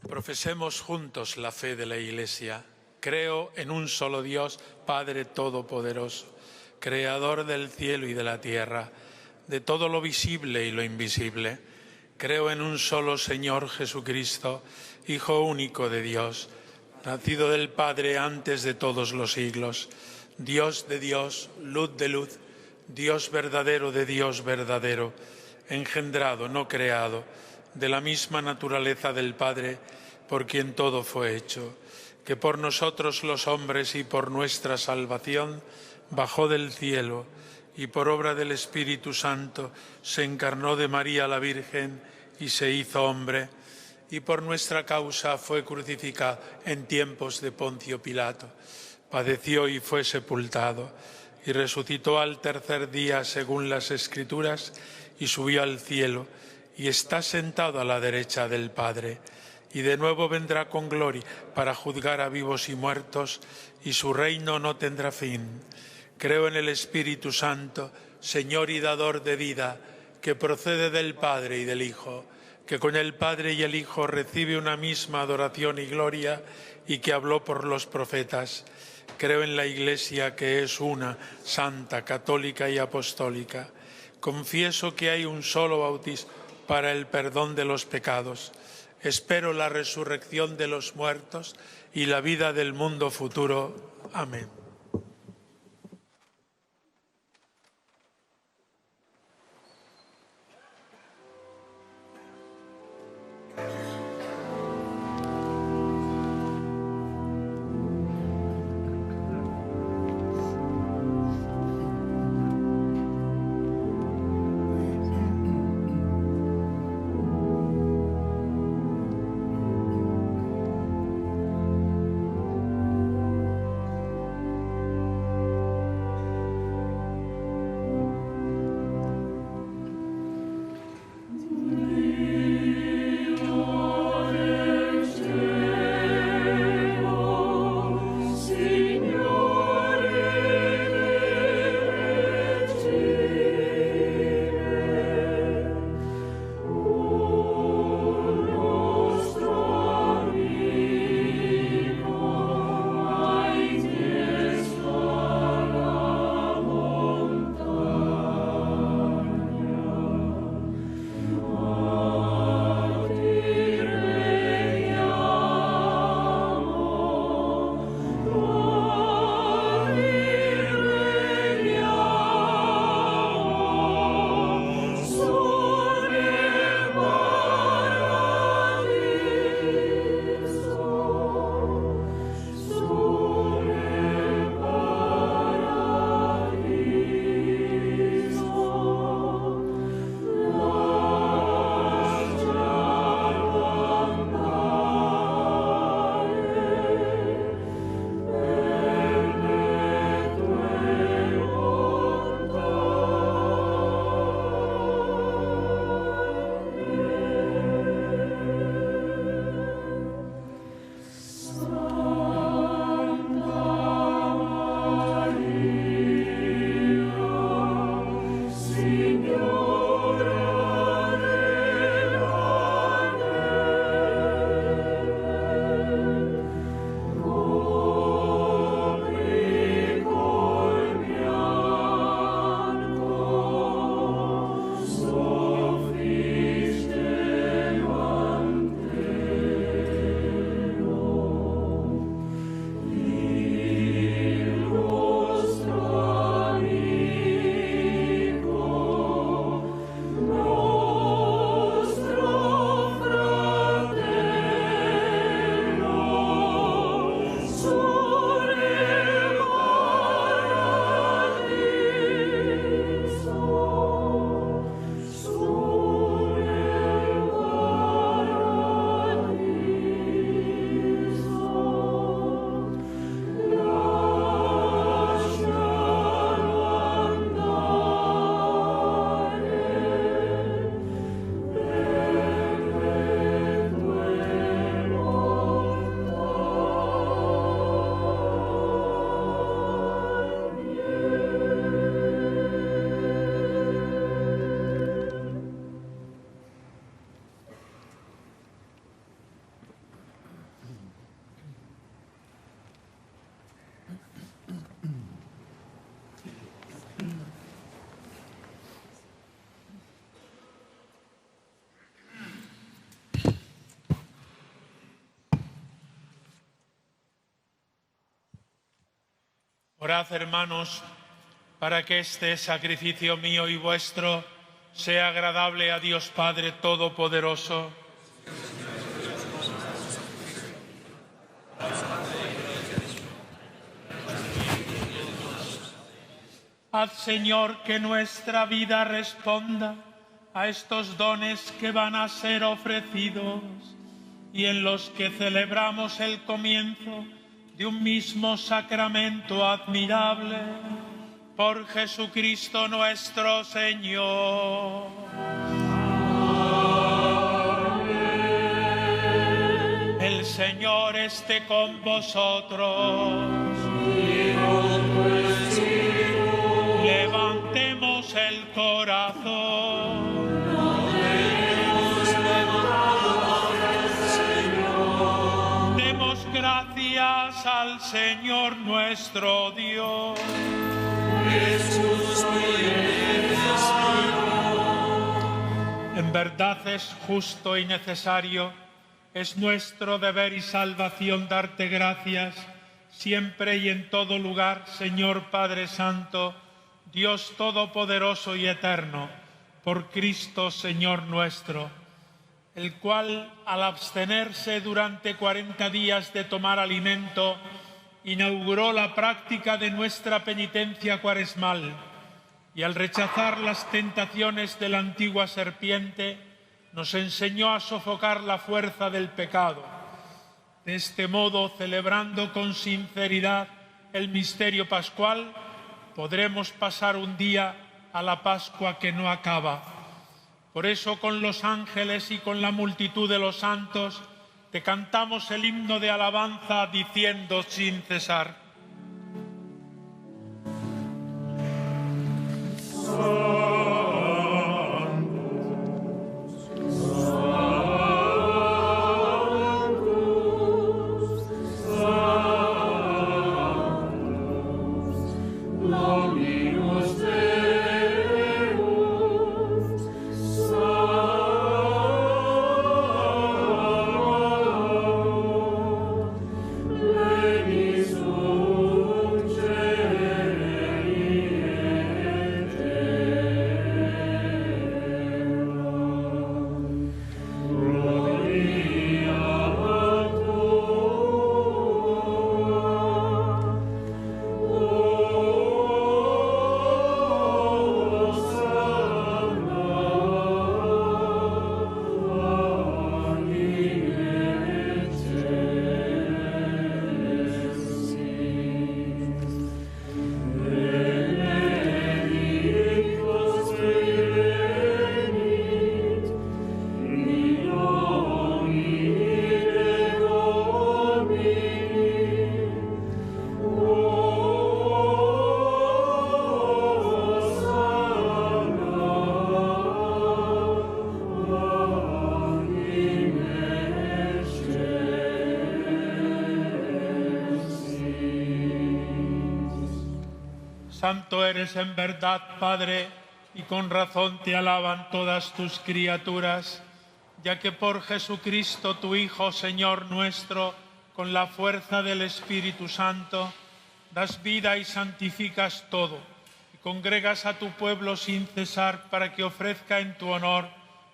Profesemos juntos la fe de la Iglesia. Creo en un solo Dios, Padre Todopoderoso, Creador del cielo y de la tierra, de todo lo visible y lo invisible. Creo en un solo Señor Jesucristo, Hijo único de Dios, nacido del Padre antes de todos los siglos, Dios de Dios, luz de luz, Dios verdadero de Dios verdadero, engendrado, no creado, de la misma naturaleza del Padre, por quien todo fue hecho, que por nosotros los hombres y por nuestra salvación bajó del cielo y por obra del Espíritu Santo se encarnó de María la Virgen y se hizo hombre, y por nuestra causa fue crucificado en tiempos de Poncio Pilato, padeció y fue sepultado, y resucitó al tercer día según las Escrituras, y subió al cielo, y está sentado a la derecha del Padre, y de nuevo vendrá con gloria para juzgar a vivos y muertos, y su reino no tendrá fin. Creo en el Espíritu Santo, Señor y dador de vida, que procede del Padre y del Hijo, que con el Padre y el Hijo recibe una misma adoración y gloria, y que habló por los profetas. Creo en la Iglesia, que es una, santa, católica y apostólica. Confieso que hay un solo bautismo para el perdón de los pecados. Espero la resurrección de los muertos y la vida del mundo futuro. Amén. Obrad, hermanos, para que este sacrificio mío y vuestro sea agradable a Dios Padre Todopoderoso. Haz, Señor, que nuestra vida responda a estos dones que van a ser ofrecidos y en los que celebramos el comienzo de un mismo sacramento admirable. Por Jesucristo nuestro Señor. Amén. El Señor esté con vosotros. Y con tu espíritu. Levantemos el corazón. Lo tenemos levantado al Señor. Demos gracias al Señor nuestro Dios. En verdad es justo y necesario, es nuestro deber y salvación darte gracias, siempre y en todo lugar, Señor Padre Santo, Dios Todopoderoso y Eterno, por Cristo Señor nuestro, el cual, al abstenerse durante 40 días de tomar alimento, inauguró la práctica de nuestra penitencia cuaresmal y al rechazar las tentaciones de la antigua serpiente, nos enseñó a sofocar la fuerza del pecado. De este modo, celebrando con sinceridad el misterio pascual, podremos pasar un día a la Pascua que no acaba. Por eso, con los ángeles y con la multitud de los santos, te cantamos el himno de alabanza diciendo sin cesar. Santo eres en verdad, Padre, y con razón te alaban todas tus criaturas, ya que por Jesucristo, tu Hijo, Señor nuestro, con la fuerza del Espíritu Santo, das vida y santificas todo, y congregas a tu pueblo sin cesar para que ofrezca en tu honor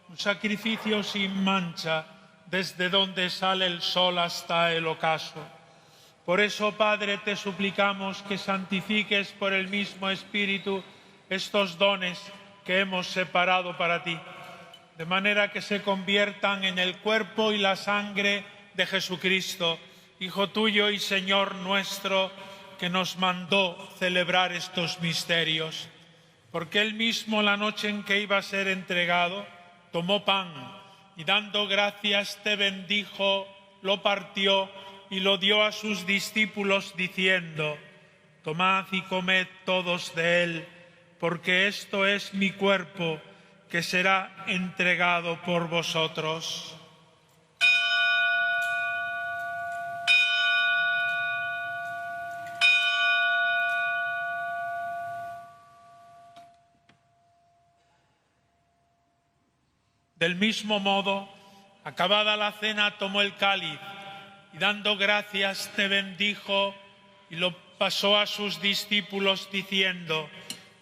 un sacrificio sin mancha, desde donde sale el sol hasta el ocaso. Por eso, Padre, te suplicamos que santifiques por el mismo Espíritu estos dones que hemos separado para ti, de manera que se conviertan en el cuerpo y la sangre de Jesucristo, Hijo tuyo y Señor nuestro, que nos mandó celebrar estos misterios. Porque él mismo, la noche en que iba a ser entregado, tomó pan y dando gracias te bendijo, lo partió y lo dio a sus discípulos diciendo: tomad y comed todos de él, porque esto es mi cuerpo que será entregado por vosotros. Del mismo modo, acabada la cena, tomó el cáliz y dando gracias te bendijo y lo pasó a sus discípulos diciendo: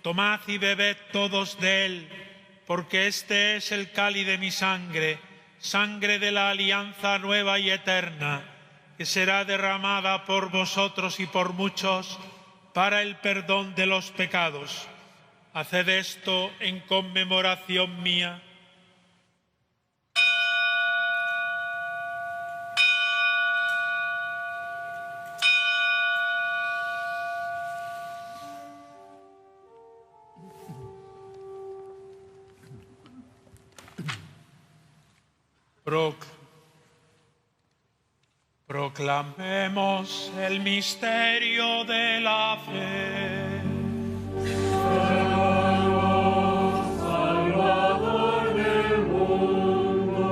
tomad y bebed todos de él, porque este es el cáliz de mi sangre, sangre de la alianza nueva y eterna, que será derramada por vosotros y por muchos para el perdón de los pecados. Haced esto en conmemoración mía. Proclamemos el misterio de la fe. Salvador del mundo,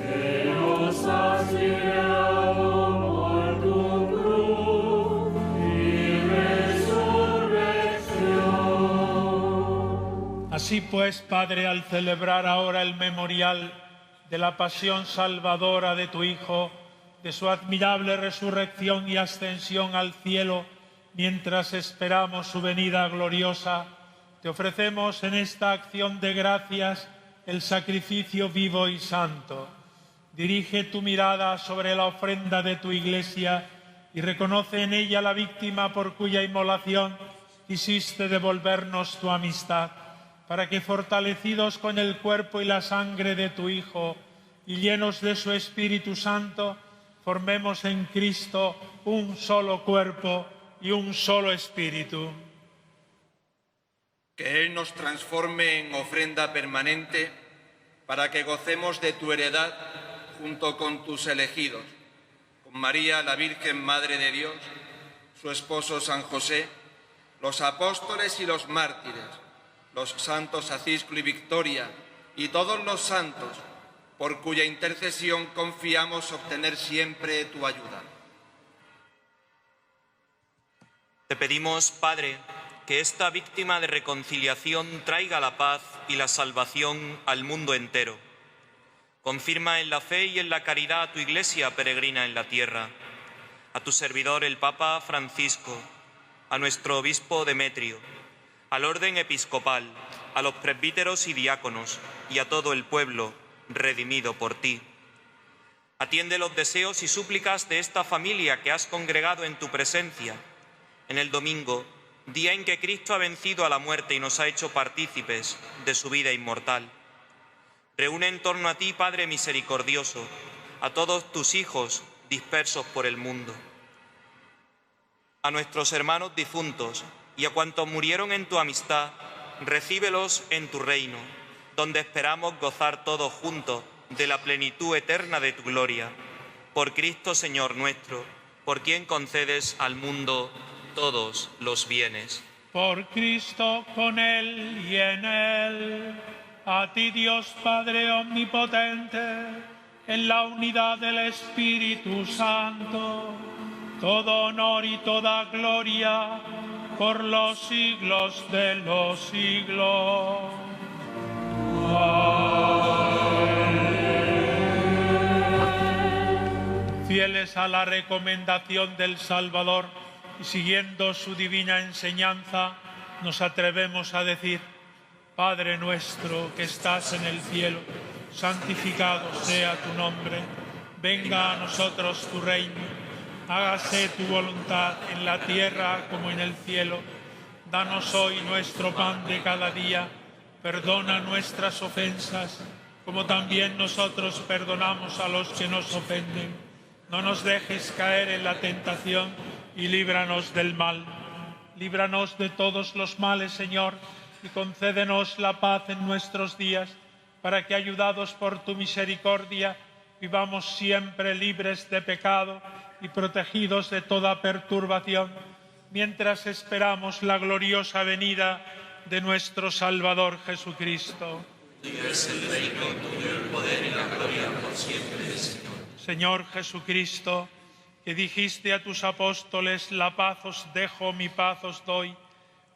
que nos has librado por tu cruz y resurrección. Así pues, Padre, al celebrar ahora el memorial de la pasión salvadora de tu Hijo, de su admirable resurrección y ascensión al cielo, mientras esperamos su venida gloriosa, te ofrecemos en esta acción de gracias el sacrificio vivo y santo. Dirige tu mirada sobre la ofrenda de tu Iglesia y reconoce en ella la víctima por cuya inmolación quisiste devolvernos tu amistad, para que, fortalecidos con el cuerpo y la sangre de tu Hijo y llenos de su Espíritu Santo, formemos en Cristo un solo cuerpo y un solo espíritu. Que Él nos transforme en ofrenda permanente para que gocemos de tu heredad junto con tus elegidos, con María, la Virgen Madre de Dios, su esposo San José, los apóstoles y los mártires, los santos Acisclo y Victoria y todos los santos, por cuya intercesión confiamos obtener siempre tu ayuda. Te pedimos, Padre, que esta víctima de reconciliación traiga la paz y la salvación al mundo entero. Confirma en la fe y en la caridad a tu Iglesia peregrina en la tierra, a tu servidor el Papa Francisco, a nuestro obispo Demetrio, al orden episcopal, a los presbíteros y diáconos y a todo el pueblo redimido por ti. Atiende los deseos y súplicas de esta familia que has congregado en tu presencia, en el domingo, día en que Cristo ha vencido a la muerte y nos ha hecho partícipes de su vida inmortal. Reúne en torno a ti, Padre misericordioso, a todos tus hijos dispersos por el mundo. A nuestros hermanos difuntos y a cuantos murieron en tu amistad, recíbelos en tu reino, donde esperamos gozar todos juntos de la plenitud eterna de tu gloria. Por Cristo Señor nuestro, por quien concedes al mundo todos los bienes. Por Cristo, con Él y en Él, a ti Dios Padre omnipotente, en la unidad del Espíritu Santo, todo honor y toda gloria por los siglos de los siglos. Amén. Fieles a la recomendación del Salvador y siguiendo su divina enseñanza, nos atrevemos a decir: Padre nuestro que estás en el cielo, santificado sea tu nombre. Venga a nosotros tu reino. Hágase tu voluntad en la tierra como en el cielo. Danos hoy nuestro pan de cada día. Perdona nuestras ofensas, como también nosotros perdonamos a los que nos ofenden. No nos dejes caer en la tentación y líbranos del mal. Líbranos de todos los males, Señor, y concédenos la paz en nuestros días, para que, ayudados por tu misericordia, vivamos siempre libres de pecado y protegidos de toda perturbación, mientras esperamos la gloriosa venida de nuestro Salvador Jesucristo. Tuyo es el reino, tuyo el poder y la gloria por siempre, Señor. Señor Jesucristo, que dijiste a tus apóstoles: la paz os dejo, mi paz os doy,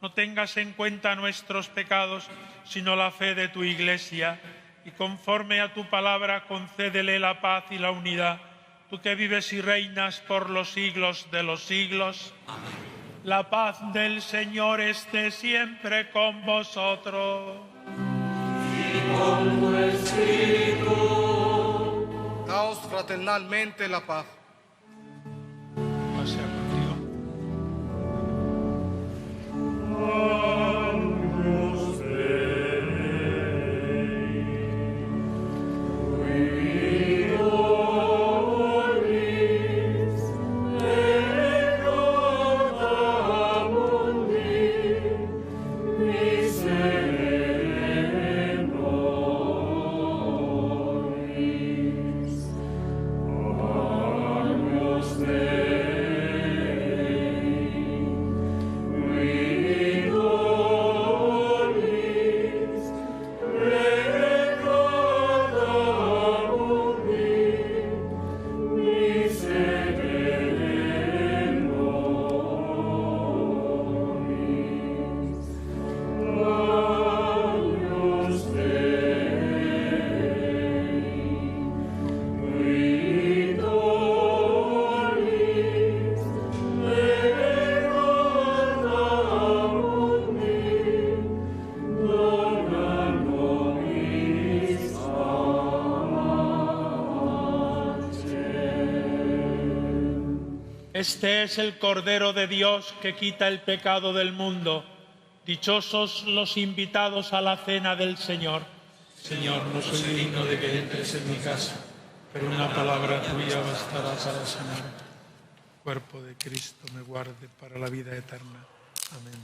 no tengas en cuenta nuestros pecados, sino la fe de tu Iglesia, y conforme a tu palabra concédele la paz y la unidad. tú que vives y reinas por los siglos de los siglos. Amén. La paz del Señor esté siempre con vosotros. Y con tu espíritu. Daos fraternalmente la paz. Paz sea contigo. Este es el Cordero de Dios que quita el pecado del mundo. Dichosos los invitados a la cena del Señor. Señor, no soy digno de que entres en mi casa, pero una palabra tuya bastará para sanarme. El cuerpo de Cristo me guarde para la vida eterna. Amén.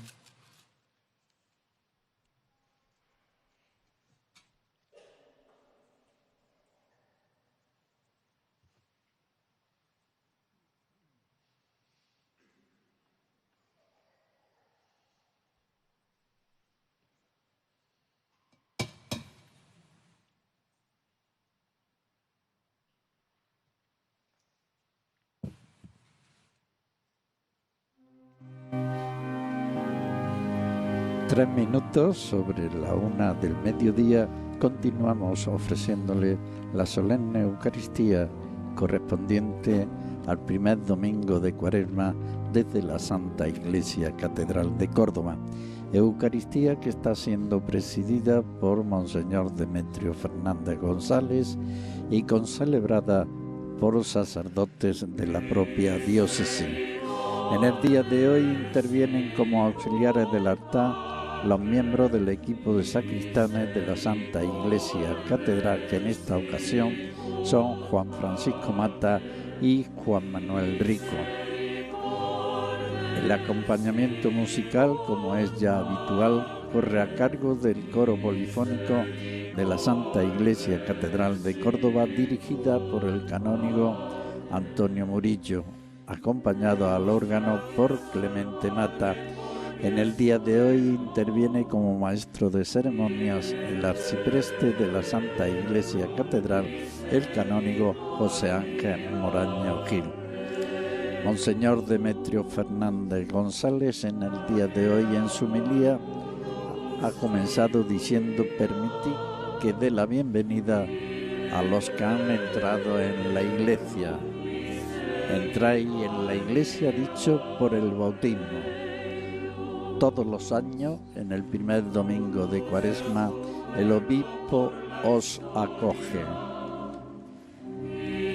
Tres minutos sobre la 1 del mediodía, continuamos ofreciéndole la solemne Eucaristía correspondiente al primer domingo de Cuaresma desde la Santa Iglesia Catedral de Córdoba. Eucaristía que está siendo presidida por Monseñor Demetrio Fernández González y concelebrada por sacerdotes de la propia diócesis. En el día de hoy intervienen como auxiliares del altar los miembros del equipo de sacristanes de la Santa Iglesia Catedral, que en esta ocasión son Juan Francisco Mata y Juan Manuel Rico. El acompañamiento musical, como es ya habitual, corre a cargo del coro polifónico de la Santa Iglesia Catedral de Córdoba, dirigida por el canónigo Antonio Murillo, acompañado al órgano por Clemente Mata. En el día de hoy interviene como maestro de ceremonias el arcipreste de la Santa Iglesia Catedral, el canónigo José Ángel Moraño Gil. Monseñor Demetrio Fernández González en el día de hoy en su homilía ha comenzado diciendo: permitid que dé la bienvenida a los que han entrado en la Iglesia. Entráis en la Iglesia, dicho por el bautismo. Todos los años, en el primer domingo de Cuaresma, el obispo os acoge.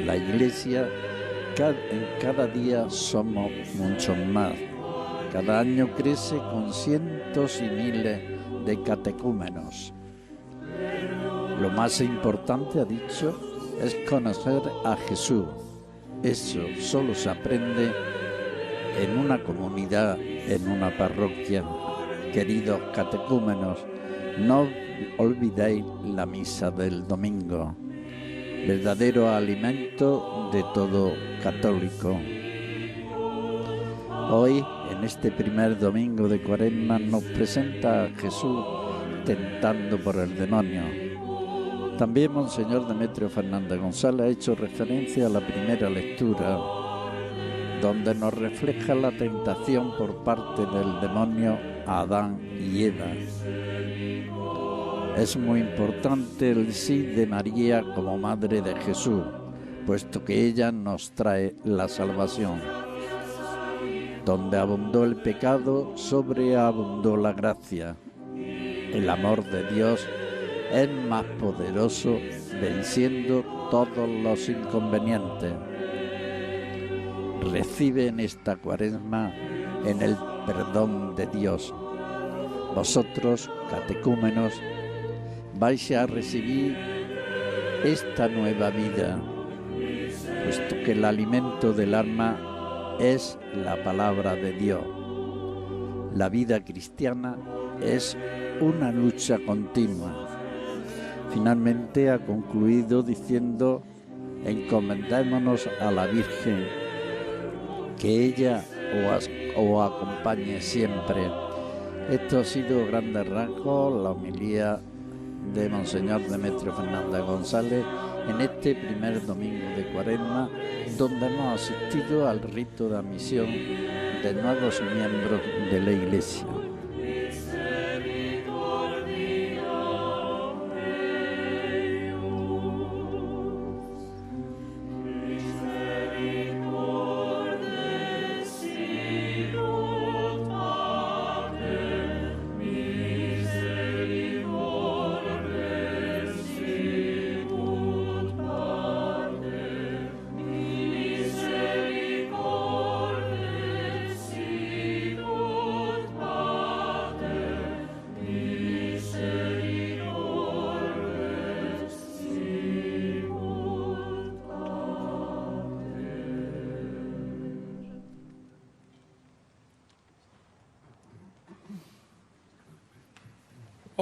La Iglesia, en cada día somos muchos más. Cada año crece con cientos y miles de catecúmenos. Lo más importante, ha dicho, es conocer a Jesús. Eso solo se aprende en una comunidad, en una parroquia. Queridos catecúmenos, no olvidéis la misa del domingo, verdadero alimento de todo católico. Hoy, en este primer domingo de Cuaresma, nos presenta a Jesús tentando por el demonio. También Monseñor Demetrio Fernández González ha hecho referencia a la primera lectura, donde nos refleja la tentación por parte del demonio a Adán y Eva. Es muy importante el sí de María como Madre de Jesús, puesto que ella nos trae la salvación. Donde abundó el pecado, sobreabundó la gracia. El amor de Dios es más poderoso, venciendo todos los inconvenientes. Recibe en esta Cuaresma en el perdón de Dios. Vosotros, catecúmenos, vais a recibir esta nueva vida, puesto que el alimento del alma es la palabra de Dios. La vida cristiana es una lucha continua. Finalmente ha concluido diciendo: encomendémonos a la Virgen, que ella os acompañe siempre. Esto ha sido grandes rasgos la homilía de Monseñor Demetrio Fernández González en este primer domingo de Cuaresma, donde hemos asistido al rito de admisión de nuevos miembros de la Iglesia.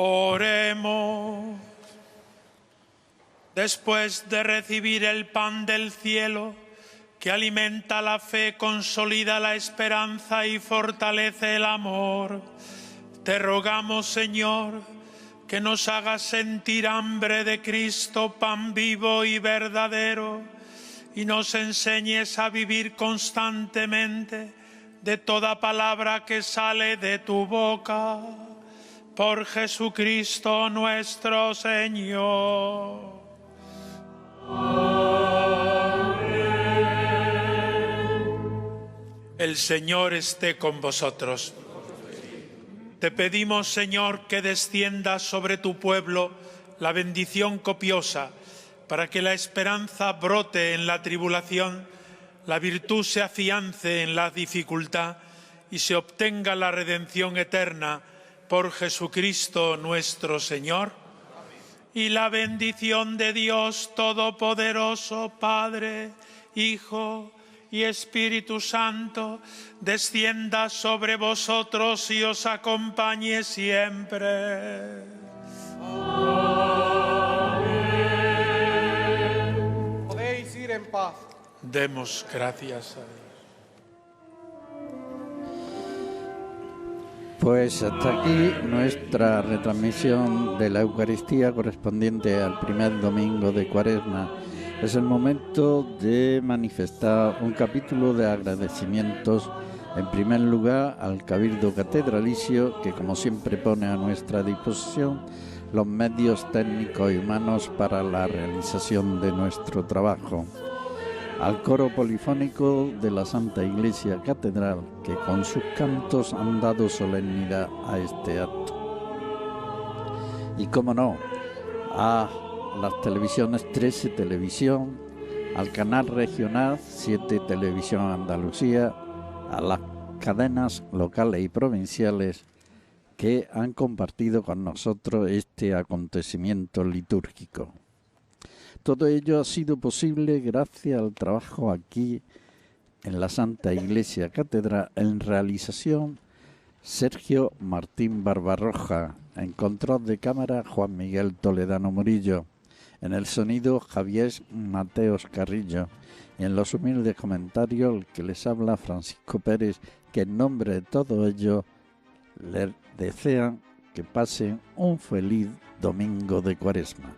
Oremos. Después de recibir el pan del cielo, que alimenta la fe, consolida la esperanza y fortalece el amor, te rogamos, Señor, que nos hagas sentir hambre de Cristo, pan vivo y verdadero, y nos enseñes a vivir constantemente de toda palabra que sale de tu boca. Por Jesucristo nuestro Señor. El Señor esté con vosotros. Te pedimos, Señor, que descienda sobre tu pueblo la bendición copiosa, para que la esperanza brote en la tribulación, la virtud se afiance en la dificultad y se obtenga la redención eterna por Jesucristo nuestro Señor. Y la bendición de Dios Todopoderoso, Padre, Hijo y Espíritu Santo, descienda sobre vosotros y os acompañe siempre. Amén. Podéis ir en paz. Demos gracias a Dios. Pues hasta aquí nuestra retransmisión de la Eucaristía correspondiente al primer domingo de Cuaresma. Es el momento de manifestar un capítulo de agradecimientos, en primer lugar al Cabildo Catedralicio, que como siempre pone a nuestra disposición los medios técnicos y humanos para la realización de nuestro trabajo. Al coro polifónico de la Santa Iglesia Catedral, que con sus cantos han dado solemnidad a este acto. Y cómo no, a las televisiones 13 Televisión, al canal regional 7 Televisión Andalucía, a las cadenas locales y provinciales que han compartido con nosotros este acontecimiento litúrgico. Todo ello ha sido posible gracias al trabajo aquí en la Santa Iglesia Catedral, en realización Sergio Martín Barbarroja, en control de cámara Juan Miguel Toledano Murillo, en el sonido Javier Mateos Carrillo, y en los humildes comentarios el que les habla Francisco Pérez, que en nombre de todo ello les desean que pasen un feliz domingo de Cuaresma.